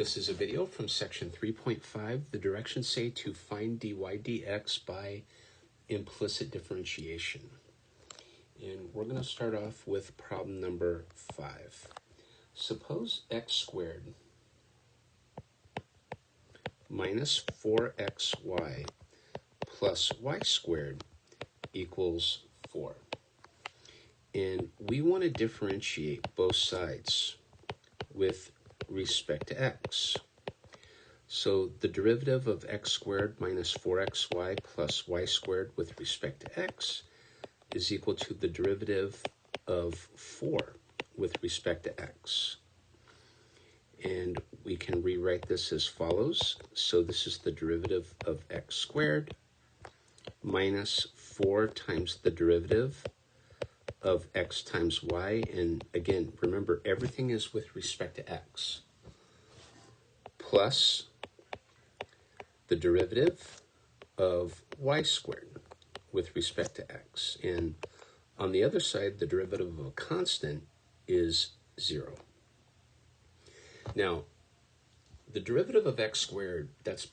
This is a video from section 3.5. The directions say to find dy dx by implicit differentiation. And we're going to start off with problem number 5. Suppose x squared minus 4xy plus y squared equals 4. And we want to differentiate both sides with respect to x. So the derivative of x squared minus 4xy plus y squared with respect to x is equal to the derivative of 4 with respect to x. And we can rewrite this as follows. So this is the derivative of x squared minus 4 times the derivative of x times y, and again, remember everything is with respect to x, plus the derivative of y squared with respect to x. And on the other side, the derivative of a constant is 0. Now, the derivative of x squared, that's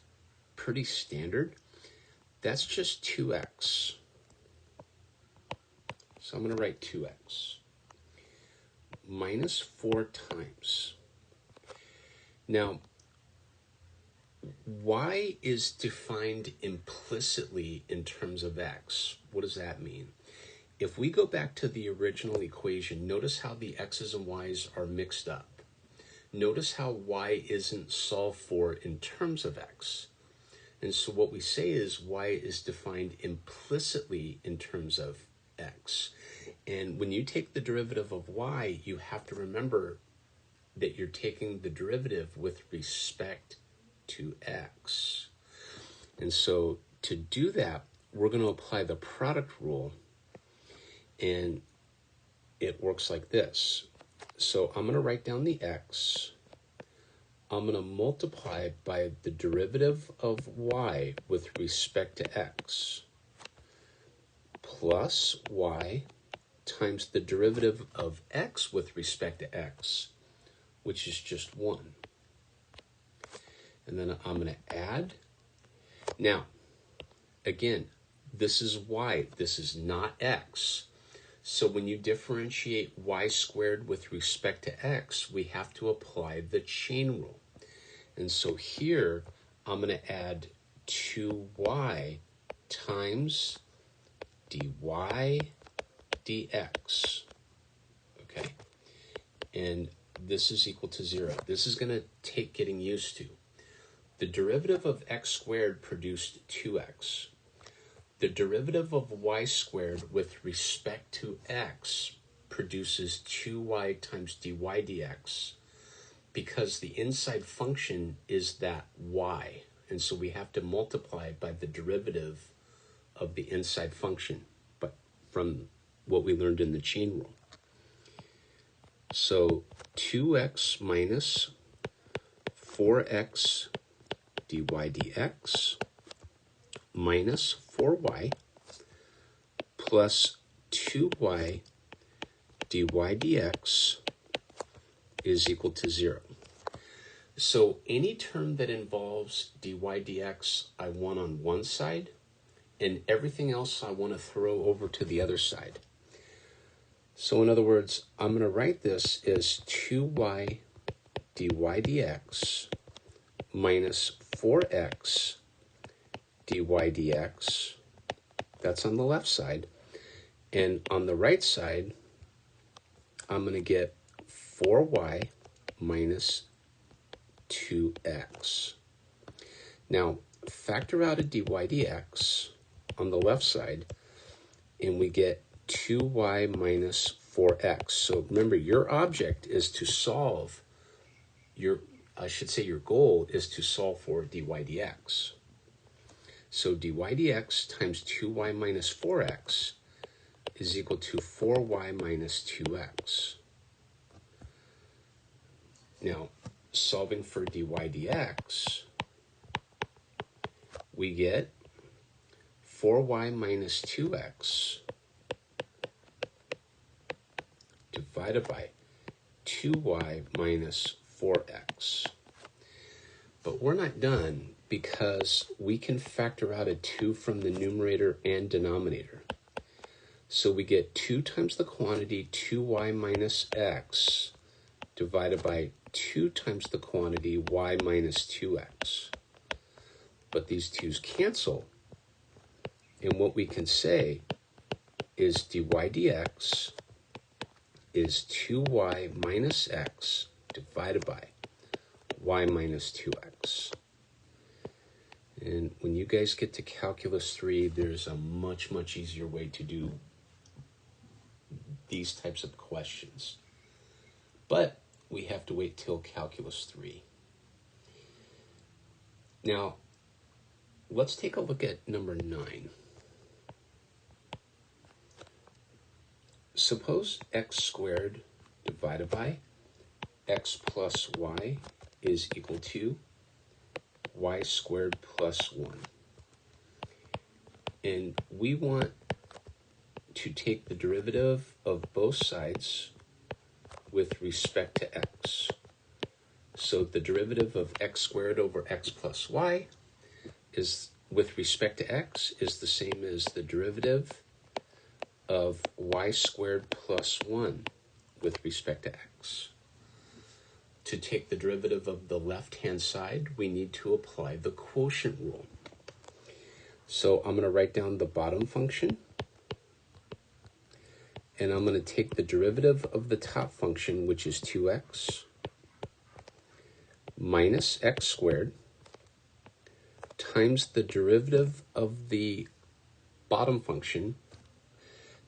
pretty standard. That's just 2x. So I'm going to write 2x minus 4 times. Now, y is defined implicitly in terms of x. What does that mean? If we go back to the original equation, notice how the x's and y's are mixed up. Notice how y isn't solved for in terms of x. And so what we say is y is defined implicitly in terms of x. And when you take the derivative of y, you have to remember that you're taking the derivative with respect to x. And so to do that, we're going to apply the product rule, and it works like this. So I'm going to write down the x. I'm going to multiply by the derivative of y with respect to x plus y times the derivative of x with respect to x, which is just 1. And then I'm going to add. Now, again, this is y. This is not x. So when you differentiate y squared with respect to x, we have to apply the chain rule. And so here, I'm going to add 2y times dy dx. Okay? And this is equal to 0. This is going to take getting used to. The derivative of x squared produced 2x. The derivative of y squared with respect to x produces 2y times dy dx, because the inside function is that y. And so we have to multiply by the derivative of the inside function, but from what we learned in the chain rule. So 2x minus 4x dy dx minus 4y plus 2y dy dx is equal to 0. So any term that involves dy dx, I want on one side, and everything else I want to throw over to the other side. So in other words, I'm going to write this as 2y dy dx minus 4x dy dx. That's on the left side. And on the right side, I'm going to get 4y minus 2x. Now, factor out a dy dx on the left side, and we get 2y minus 4x. So remember, your object is to solve your goal is to solve for dy dx. So dy dx times 2y minus 4x is equal to 4y minus 2x. Now, solving for dy dx, we get 4y minus 2x divided by 2y minus 4x. But we're not done, because we can factor out a 2 from the numerator and denominator. So we get 2 times the quantity 2y minus x divided by 2 times the quantity y minus 2x. But these 2's cancel, and what we can say is dy dx is 2y minus x divided by y minus 2x. And when you guys get to Calculus 3, there's a much, much easier way to do these types of questions. But we have to wait till Calculus 3. Now, let's take a look at number 9. Suppose x squared divided by x plus y is equal to y squared plus 1. And we want to take the derivative of both sides with respect to x. So the derivative of x squared over x plus y is, with respect to x, is the same as the derivative of y squared plus 1 with respect to x. To take the derivative of the left-hand side, we need to apply the quotient rule. So I'm going to write down the bottom function, and I'm going to take the derivative of the top function, which is 2x, minus x squared, times the derivative of the bottom function.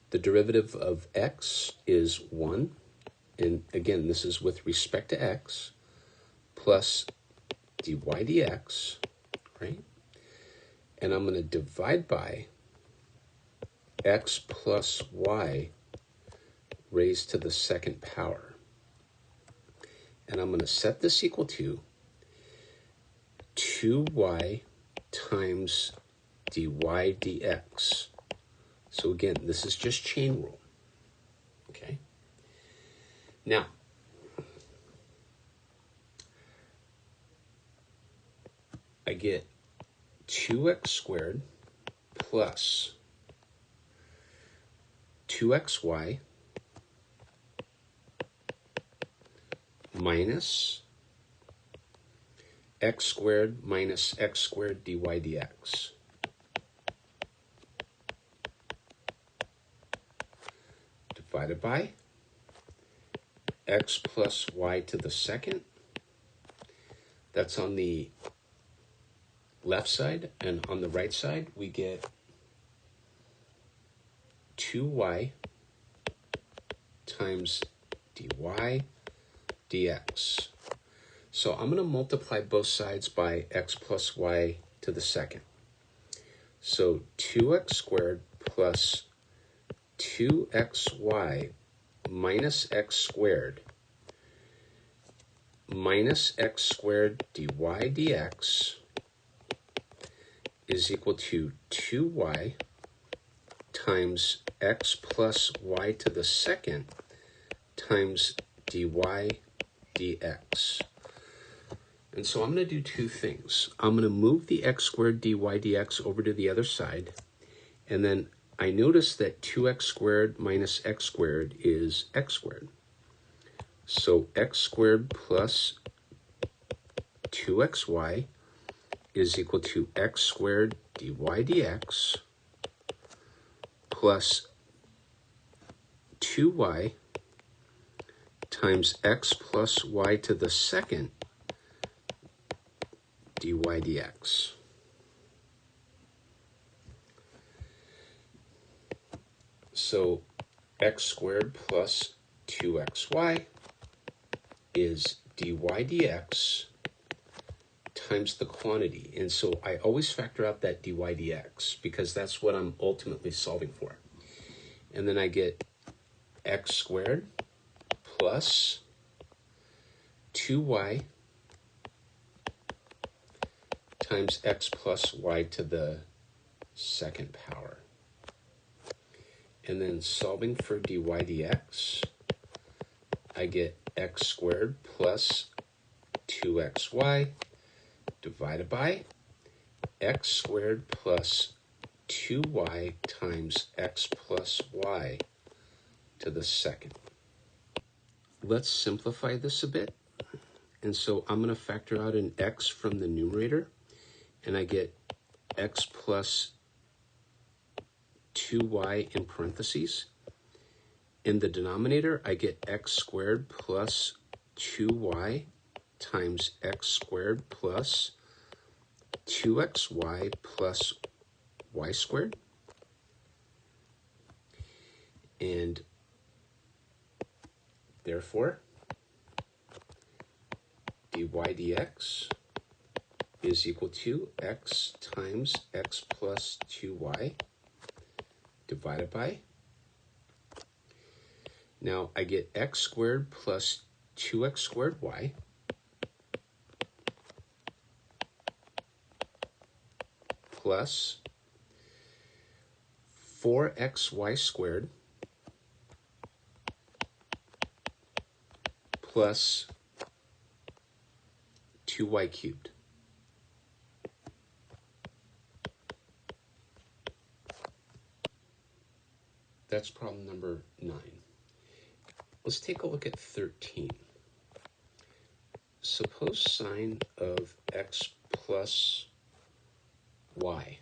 The derivative of x is 1, and again, this is with respect to x, plus dy dx, right? And I'm going to divide by x plus y raised to the second power. And I'm going to set this equal to 2y times dy dx. So again, this is just chain rule, okay? Now, I get 2x squared plus 2xy minus x squared minus x squared dy dx. Divided by x plus y to the second. That's on the left side, and on the right side we get 2y times dy dx. So I'm going to multiply both sides by x plus y to the second. So 2x squared plus 2xy minus x squared minus x squared dy dx is equal to 2y times x plus y to the second times dy dx. And so I'm going to do two things. I'm going to move the x squared dy dx over to the other side, and then I notice that 2x squared minus x squared is x squared. So x squared plus 2xy is equal to x squared dy dx plus 2y times x plus y to the second dy dx. So x squared plus 2xy is dy dx times the quantity. And so I always factor out that dy dx because that's what I'm ultimately solving for. And then I get x squared plus 2y times x plus y to the second power. And then solving for dy dx, I get x squared plus 2xy divided by x squared plus 2y times x plus y to the second. Let's simplify this a bit. And so I'm going to factor out an x from the numerator, and I get x plus 2y in parentheses. In the denominator, I get x squared plus 2y times x squared plus 2xy plus y squared. And therefore, dy dx is equal to x times x plus 2y divided by, now I get x squared plus 2x squared y plus 4xy squared plus 2y cubed. That's problem number 9. Let's take a look at 13. Suppose sine of x plus y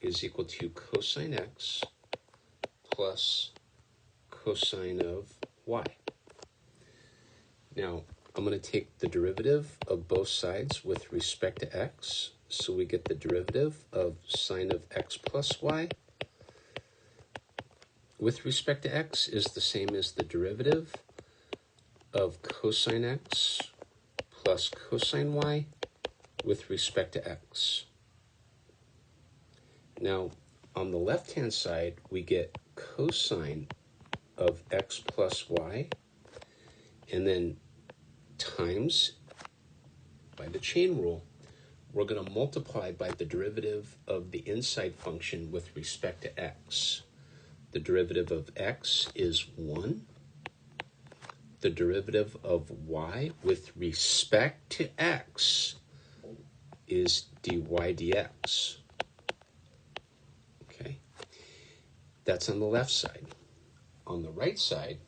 is equal to cosine x plus cosine of y. Now, I'm going to take the derivative of both sides with respect to x. So we get the derivative of sine of x plus y with respect to x is the same as the derivative of cosine x plus cosine y with respect to x. Now, on the left-hand side, we get cosine of x plus y, and then times, by the chain rule, we're going to multiply by the derivative of the inside function with respect to x. The derivative of x is 1. The derivative of y with respect to x is dy dx. Okay, that's on the left side. On the right side,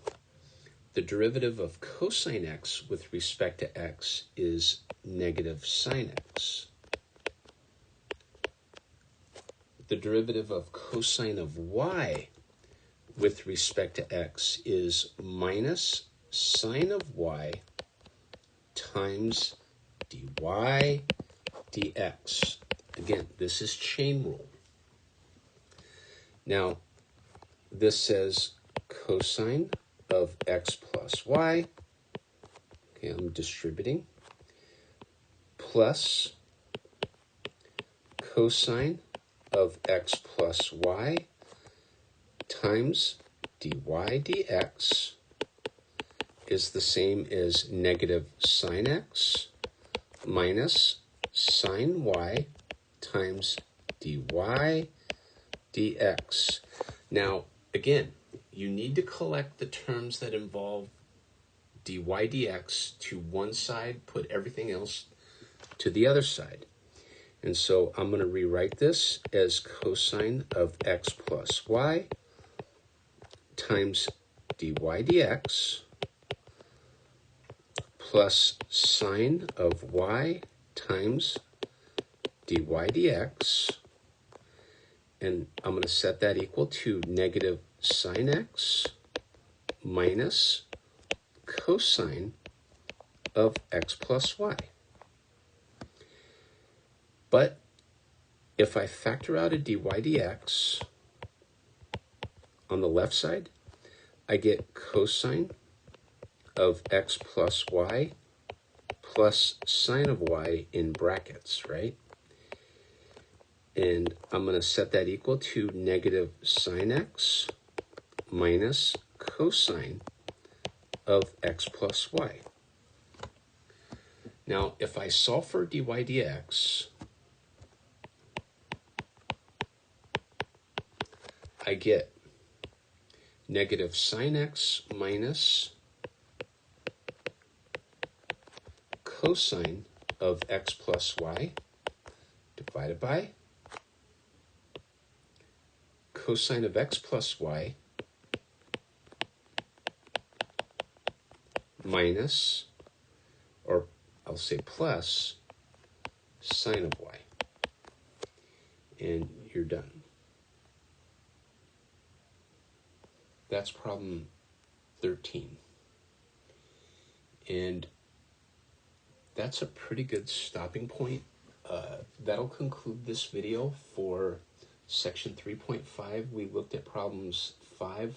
the derivative of cosine x with respect to x is negative sine x. The derivative of cosine of y with respect to x is minus sine of y times dy dx. Again, this is chain rule. Now, this says cosine of x plus y, okay, I'm distributing, plus cosine of x plus y times dy dx is the same as negative sine x minus sine y times dy dx. Now, again, you need to collect the terms that involve dy dx to one side, put everything else to the other side. And so I'm going to rewrite this as cosine of x plus y times dy dx plus sine of y times dy dx. And I'm going to set that equal to negative sine x minus cosine of x plus y. But if I factor out a dy dx on the left side, I get cosine of x plus y plus sine of y in brackets, right? And I'm going to set that equal to negative sine x minus cosine of x plus y. Now, if I solve for dy dx, I get negative sine x minus cosine of x plus y divided by cosine of x plus y minus, or I'll say plus, sine of y. And you're done. That's problem 13. And that's a pretty good stopping point. That'll conclude this video for section 3.5. We looked at problems 5,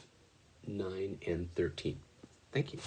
9, and 13. Thank you.